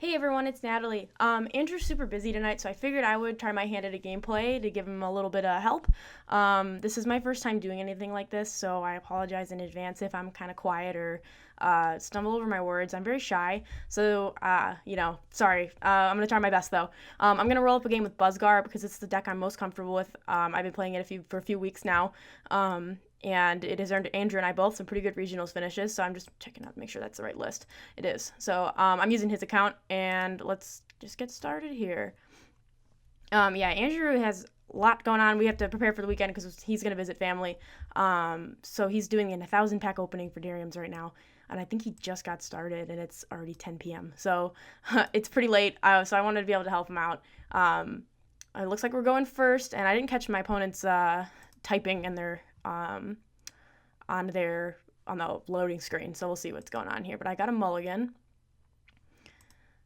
Hey everyone, it's Natalie. Andrew's super busy tonight, so I figured I would try my hand at a gameplay to give him a little bit of help. This is my first time doing anything like this, so I apologize in advance if I'm kind of quiet or stumble over my words. I'm very shy, so sorry. I'm gonna try my best though. I'm gonna roll up a game with Buzzgar because it's the deck I'm most comfortable with. I've been playing it for a few weeks now. And it has earned Andrew and I both some pretty good regionals finishes, so I'm just checking out to make sure that's the right list. It is. So I'm using his account, and let's just get started here. Yeah, Andrew has a lot going on. We have to prepare for the weekend because he's going to visit family. So he's doing an 1,000 pack opening for Darium's right now, and I think he just got started, and it's already 10 p.m. So it's pretty late, so I wanted to be able to help him out. It looks like we're going first, and I didn't catch my opponent's typing in their on the loading screen, so we'll see what's going on here. But I got a mulligan.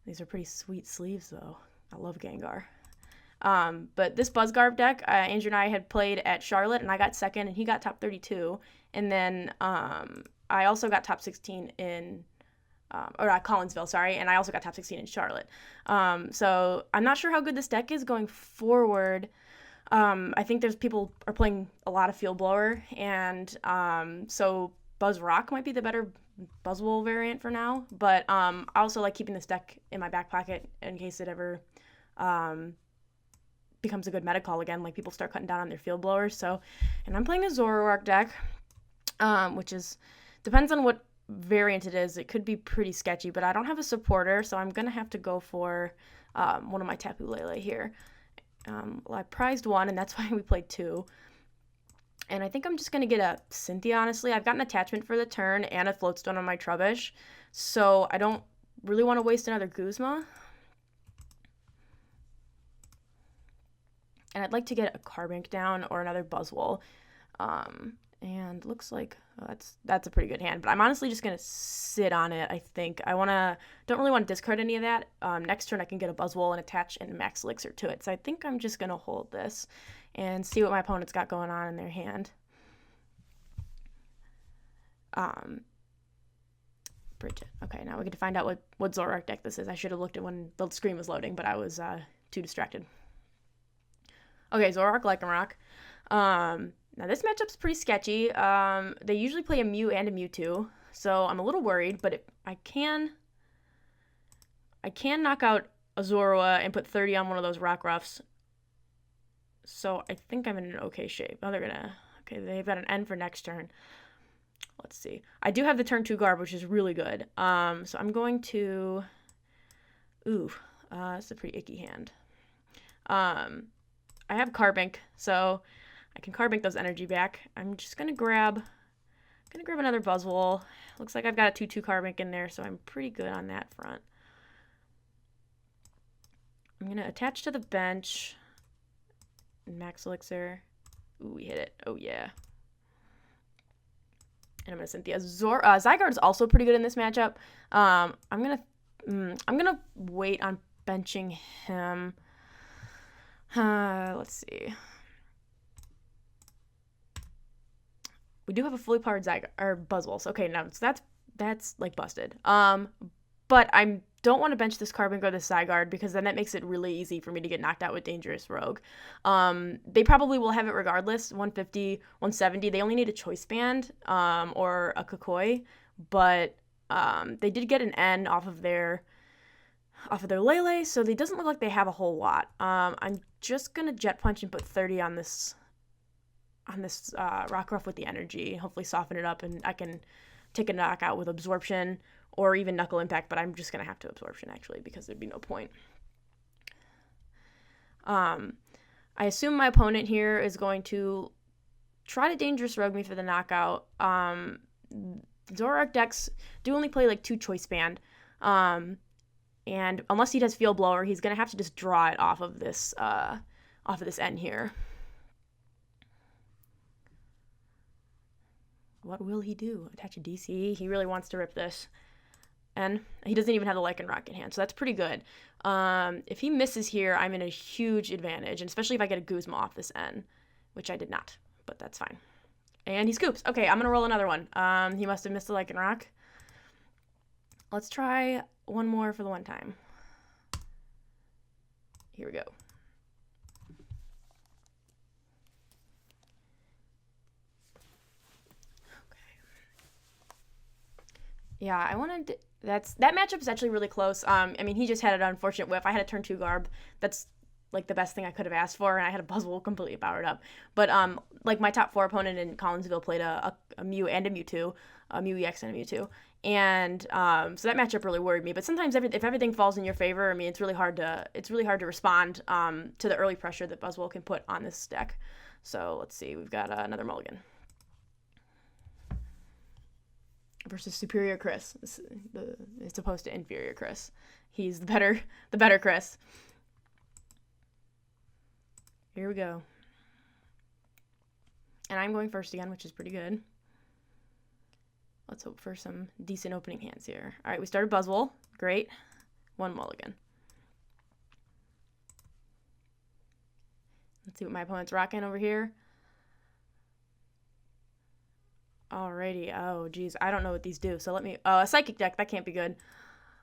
These are pretty sweet sleeves, though. I love Gengar. But this Buzzgarb deck, Andrew and I had played at Charlotte, and I got second, and he got top 32. And then I also got top 16 in Collinsville, sorry, and I also got top 16 in Charlotte. So I'm not sure how good this deck is going forward. I think there's people are playing a lot of Field Blower, and so Buzzrock might be the better Buzzwole variant for now. But I also like keeping this deck in my back pocket in case it ever becomes a good meta call again, like people start cutting down on their Field Blowers. So, and I'm playing a Zoroark deck, which depends on what variant it is. It could be pretty sketchy, but I don't have a supporter, so I'm gonna have to go for one of my Tapu Lele here. Well, I prized one, and that's why we played two. And I think I'm just going to get a Cynthia, honestly. I've got an attachment for the turn and a Floatstone on my Trubbish, so I don't really want to waste another Guzma. And I'd like to get a Carbink down or another Buzzwole. And looks like that's a pretty good hand, but I'm honestly just gonna sit on it. I think don't really want to discard any of that. Next turn I can get a Buzzwole and attach and max elixir to it. So I think I'm just gonna hold this and see what my opponent's got going on in their hand. Bridget. Okay, now we get to find out what Zoroark deck this is. I should have looked at when the screen was loading, but I was too distracted. Okay, Zoroark Lycanroc. Now this matchup's pretty sketchy. They usually play a Mew and a Mewtwo, so I'm a little worried, but I can knock out a Zorua and put 30 on one of those Rockruffs. So I think I'm in an okay shape. Oh, okay, they've got an N for next turn. Let's see. I do have the turn 2 Garb, which is really good. So I'm going to... it's a pretty icky hand. I have Carbink, so I can Carbink those energy back. I'm just gonna grab another Buzzwole. Looks like I've got a 2/2 Carbink in there, so I'm pretty good on that front. I'm gonna attach to the bench. Max Elixir. Ooh, we hit it. Oh yeah. And I'm gonna Cynthia. Zygarde is also pretty good in this matchup. I'm gonna wait on benching him. Let's see. We do have a fully powered Buzzwole. So okay, now so that's like busted. But I don't want to bench this Carbink or this Zygarde because then that makes it really easy for me to get knocked out with Dangerous Rogue. They probably will have it regardless. 150, 170. They only need a Choice Band or a Kakoi, but they did get an N off of their Lele, so it doesn't look like they have a whole lot. I'm just gonna Jet Punch and put 30 on this Rockruff with the energy, hopefully soften it up, and I can take a knockout with Absorption or even Knuckle Impact, but I'm just going to have to Absorption, actually, because there'd be no point. I assume my opponent here is going to try to Dangerous Rogue me for the knockout. Zoroark decks do only play like 2 Choice Band, and unless he does Field Blower, he's going to have to just draw it off of this N here. What will he do? Attach a DC? He really wants to rip this. And he doesn't even have the Lycanroc in hand, so that's pretty good. If he misses here, I'm in a huge advantage, and especially if I get a Guzma off this N, which I did not, but that's fine. And he scoops. Okay, I'm going to roll another one. He must have missed the Lycanroc. Let's try one more for the one time. Here we go. Yeah, I wanted that matchup is actually really close. I mean, he just had an unfortunate whiff. I had a turn 2 Garb. That's like the best thing I could have asked for, and I had a Buzzwole completely powered up. But like my top 4 opponent in Collinsville played a Mew and a Mewtwo, a Mew EX and a Mewtwo, and so that matchup really worried me. But sometimes if everything falls in your favor, I mean, it's really hard to respond to the early pressure that Buzzwole can put on this deck. So let's see, we've got another mulligan. Versus superior Chris, it's opposed to inferior Chris. He's the better Chris. Here we go. And I'm going first again, which is pretty good. Let's hope for some decent opening hands here. All right, we started Buzzwole. Great. 1 mulligan. Let's see what my opponent's rocking over here. Alrighty. Oh, geez. I don't know what these do. So let me... Oh, a Psychic deck. That can't be good.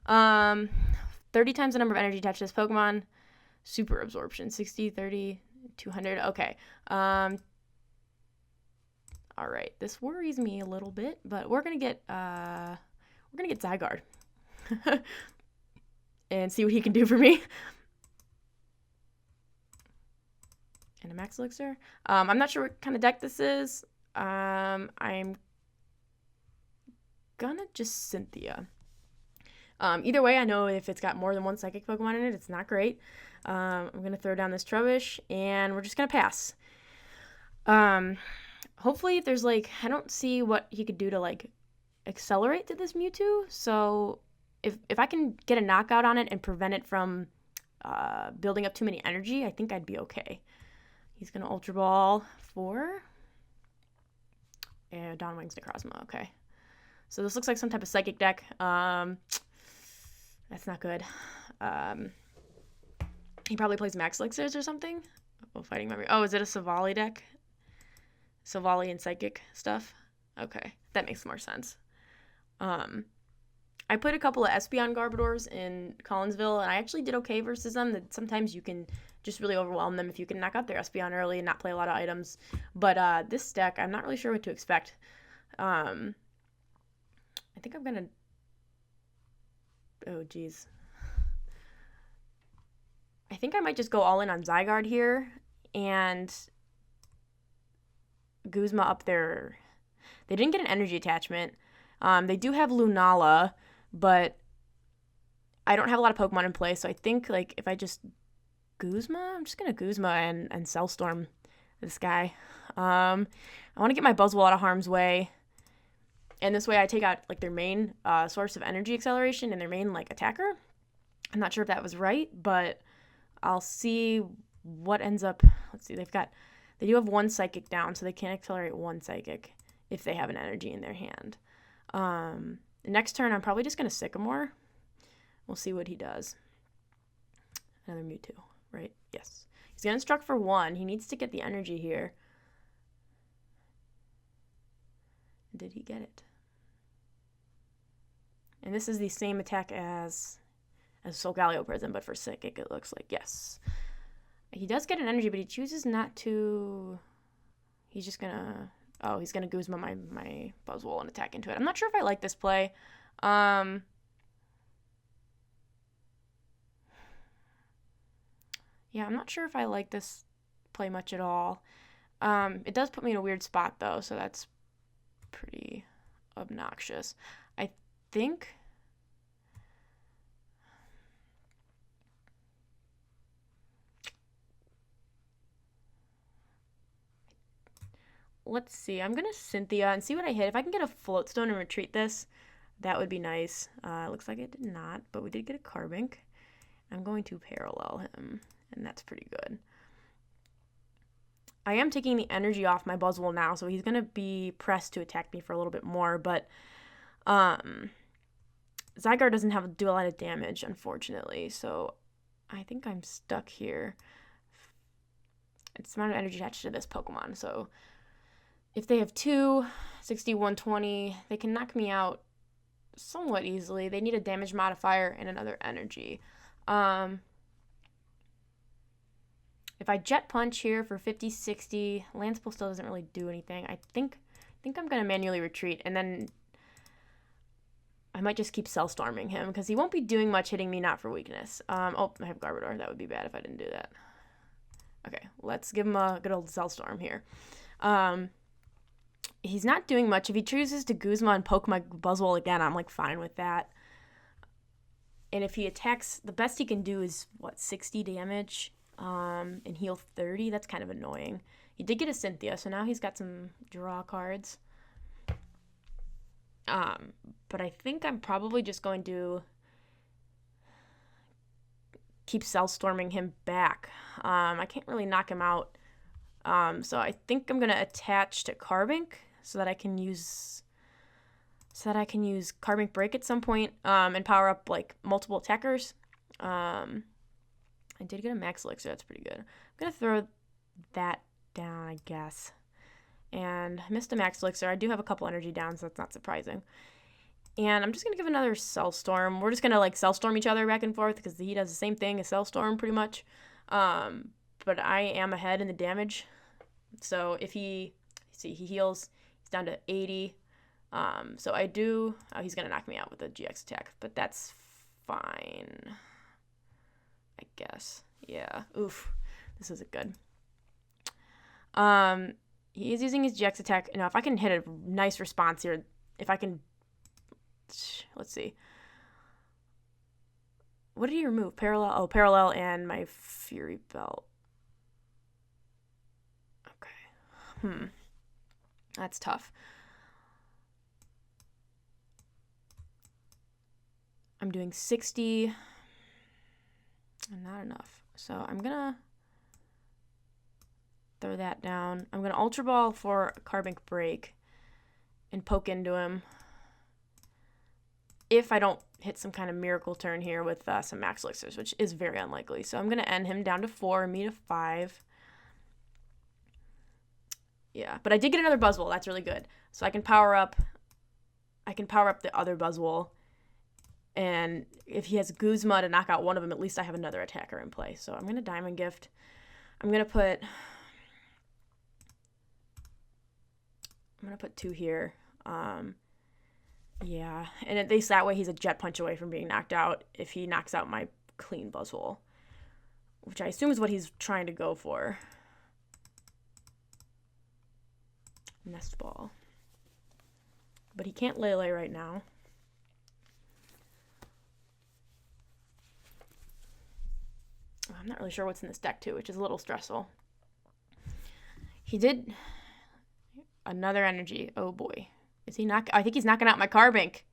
30 times the number of energy attached to this Pokemon. Super Absorption. 60, 30, 200. Okay. Alright. This worries me a little bit, but we're gonna get Zygarde. And see what he can do for me. And a Max Elixir. I'm not sure what kind of deck this is. I'm gonna just Cynthia. Either way, I know if it's got more than 1 Psychic Pokemon in it, it's not great. I'm gonna throw down this Trubbish, and we're just gonna pass. Hopefully, if there's like, I don't see what he could do to like accelerate to this Mewtwo. So if I can get a knockout on it and prevent it from building up too many energy, I think I'd be okay. He's gonna Ultra Ball for. And Dawnwing's Necrozma, okay. So this looks like some type of Psychic deck. That's not good. He probably plays Max Elixirs or something. Oh, Fighting Memory. Oh, is it a Silvally deck? Silvally and Psychic stuff? Okay, that makes more sense. I played a couple of Espeon Garbodors in Collinsville, and I actually did okay versus them. That sometimes you can just really overwhelm them if you can knock out their Espeon early and not play a lot of items. But this deck, I'm not really sure what to expect. I think I'm gonna... Oh, geez. I think I might just go all in on Zygarde here and Guzma up there. They didn't get an energy attachment. They do have Lunala, but I don't have a lot of Pokemon in play, so I think like if I just Guzma, I'm just gonna Guzma and Cellstorm this guy. I want to get my Buzzwole out of harm's way, and this way I take out like their main source of energy acceleration and their main like attacker. I'm not sure if that was right, but I'll see what ends up. Let's see, they do have 1 Psychic down, so they can accelerate 1 Psychic if they have an energy in their hand. Next turn, I'm probably just going to Sycamore. We'll see what he does. Another Mewtwo, right? Yes. He's going to Instruct for 1. He needs to get the energy here. Did he get it? And this is the same attack as Solgaleo Prism, but for Psychic, it looks like. Yes. He does get an energy, but he chooses not to... He's just going to... Oh, he's going to Guzma my Buzzwole and attack into it. I'm not sure if I like this play. Yeah, I'm not sure if I like this play much at all. It does put me in a weird spot, though, so that's pretty obnoxious. I think... Let's see. I'm going to Cynthia and see what I hit. If I can get a Floatstone and retreat this, that would be nice. Looks like it did not, but we did get a Carbink. I'm going to parallel him, and that's pretty good. I am taking the energy off my Buzzwole now, so he's going to be pressed to attack me for a little bit more, but Zygarde doesn't do a lot of damage, unfortunately, so I think I'm stuck here. It's the amount of energy attached to this Pokemon, so... If they have 2, 60, 120, they can knock me out somewhat easily. They need a damage modifier and another energy. If I Jet Punch here for 50, 60, Lance Pull still doesn't really do anything. I think I'm going to manually retreat, and then I might just keep Cell Storming him, because he won't be doing much hitting me not for weakness. Oh, I have Garbodor. That would be bad if I didn't do that. Okay, let's give him a good old Cell Storm here. He's not doing much. If he chooses to Guzma and poke my Buzzwole again, I'm, like, fine with that. And if he attacks, the best he can do is, what, 60 damage and heal 30? That's kind of annoying. He did get a Cynthia, so now he's got some draw cards. But I think I'm probably just going to keep Cell Storming him back. I can't really knock him out. So I think I'm going to attach to Carbink so that I can use Carbink Break at some point and power up like multiple attackers. I did get a Max Elixir. That's pretty good. I'm going to throw that down, I guess. And I missed a Max Elixir. I do have a couple energy down, so that's not surprising. And I'm just going to give another Cell Storm. We're just going to like Cell Storm each other back and forth because he does the same thing as Cell Storm pretty much. But I am ahead in the damage. So if he heals, he's down to 80. So I do, he's going to knock me out with a GX attack, but that's fine, I guess. Yeah, oof, this isn't good. He is using his GX attack. Now, if I can hit a nice response here, if I can, let's see. What did he remove? Parallel? Oh, Parallel and my Fury Belt. Okay. That's tough. I'm doing 60. Not enough. So I'm going to throw that down. I'm going to Ultra Ball for a Carbink Break and poke into him. If I don't hit some kind of miracle turn here with some Max Elixirs, which is very unlikely. So I'm going to end him down to 4 and me to 5. Yeah, but I did get another Buzzwole. That's really good. So I can power up the other Buzzwole. And if he has Guzma to knock out one of them, at least I have another attacker in play. So I'm going to Diamond Gift. I'm going to put 2 here. Yeah, and at least that way he's a Jet Punch away from being knocked out if he knocks out my clean Buzzwole, which I assume is what he's trying to go for. Nest Ball. But he can't Lele right now. I'm not really sure what's in this deck, too, which is a little stressful. He did another energy. Oh, boy. Is he not? I think he's knocking out my Carbink.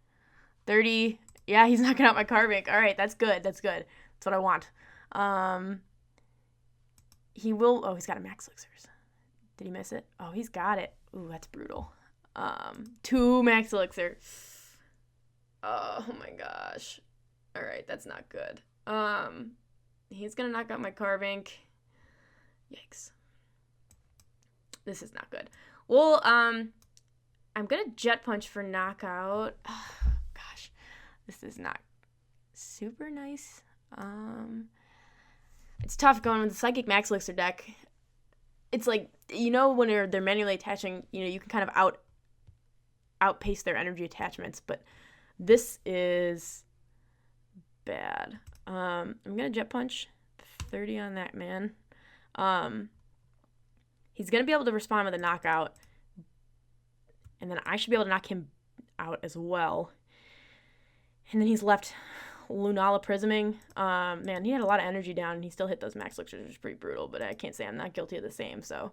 30. Yeah, he's knocking out my Carbink. All right, that's good. That's good. That's what I want. He will. Oh, he's got a Max Elixirs. Did he miss it? Oh, he's got it. Ooh, that's brutal. 2 Max Elixir. Oh, my gosh. All right, that's not good. He's going to knock out my Carbink. Yikes. This is not good. Well, I'm going to Jet Punch for knockout. Oh, gosh. This is not super nice. It's tough going with the Psychic Max Elixir deck. It's like, when they're manually attaching, you can kind of outpace their energy attachments, but this is bad. I'm going to Jet Punch 30 on that man. He's going to be able to respond with a knockout, and then I should be able to knock him out as well. And then he's left Lunala Prisming. Man, he had a lot of energy down, and he still hit those Max Elixirs, which is pretty brutal, but I can't say I'm not guilty of the same, so.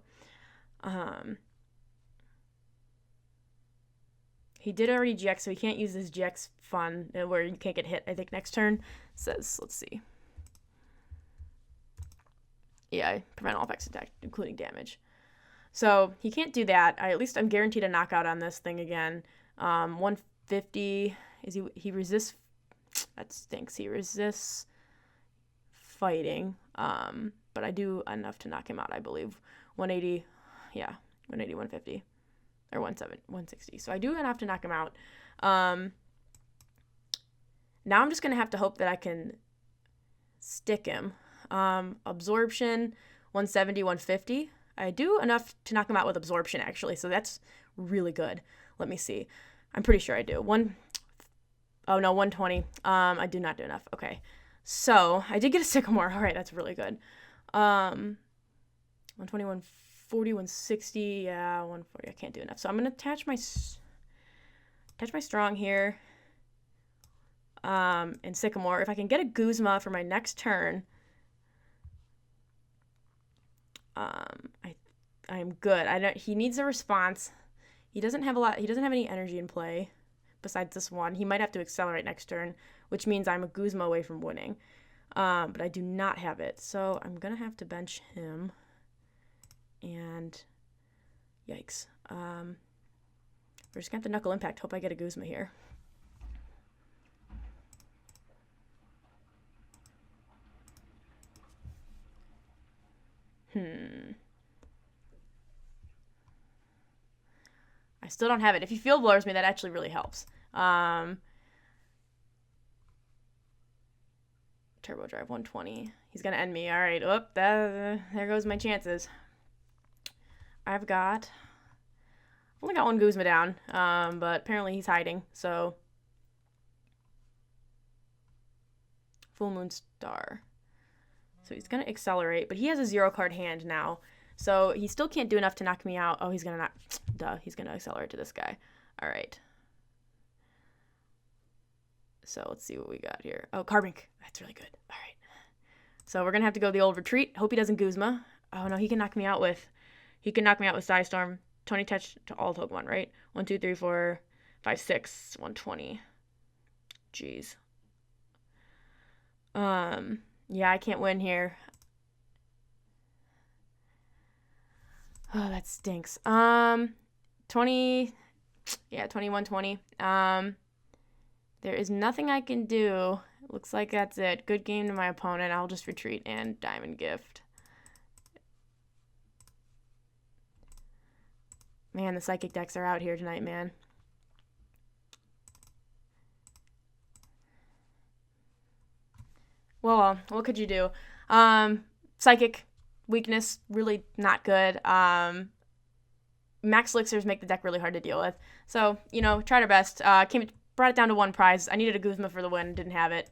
He did already GX, so he can't use his GX fun, where you can't get hit, I think, next turn. Says, let's see. Yeah, prevent all effects attack, including damage. So he can't do that. At least I'm guaranteed a knockout on this thing again. 150. He resists. That stinks. He resists fighting. But I do enough to knock him out, I believe. 180. Yeah, 180, 150. Or 160. So I do enough to knock him out. Now I'm just going to have to hope that I can stick him. Absorption 170, 150. I do enough to knock him out with absorption, actually, so that's really good. Let me see. I'm pretty sure I do. 120. I do not do enough. Okay. So, I did get a Sycamore. All right, that's really good. 120, 140, 160. Yeah, 140. I can't do enough. So, I'm going to attach my Strong here. And Sycamore. If I can get a Guzma for my next turn, I'm good. He needs a response. He doesn't have any energy in play besides this one. He might have to accelerate next turn, which means I'm a Guzma away from winning. But I do not have it. So I'm going to have to bench him. And yikes. We're just going to have to Knuckle Impact. Hope I get a Guzma here. I still don't have it. If he Field Blowers me, that actually really helps. Turbo Drive 120. He's going to end me. All right. There goes my chances. I've only got one Guzma down, but apparently he's hiding. So, Full Moon Star. So he's going to accelerate, but he has a 0-card hand now. So he still can't do enough to knock me out. Oh, he's going to not. Duh, he's going to accelerate to this guy. All right. So let's see what we got here. Oh, Carbink. That's really good. All right. So we're going to have to go the old retreat. Hope he doesn't Guzma. Oh, no, he can knock me out with Psystorm. 20 touch to all Pokemon, right? 1, 2, 3, 4, 5, 6, 120. Jeez. Yeah, I can't win here. Oh, that stinks. 20. Yeah, 21, 20. There is nothing I can do. Looks like that's it. Good game to my opponent. I'll just retreat and Diamond Gift. Man, the Psychic decks are out here tonight, man. Well, what could you do? Psychic weakness, really not good. Max Elixirs make the deck really hard to deal with. So, tried our best. Brought it down to 1 prize. I needed a Guzma for the win. Didn't have it.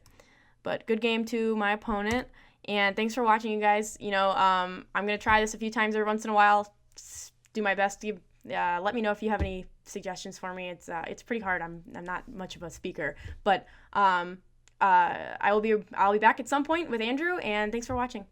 But good game to my opponent. And thanks for watching, you guys. I'm going to try this a few times every once in a while. Do my best to let me know if you have any suggestions for me. It's pretty hard. I'm not much of a speaker. But I'll be back at some point with Andrew, and thanks for watching.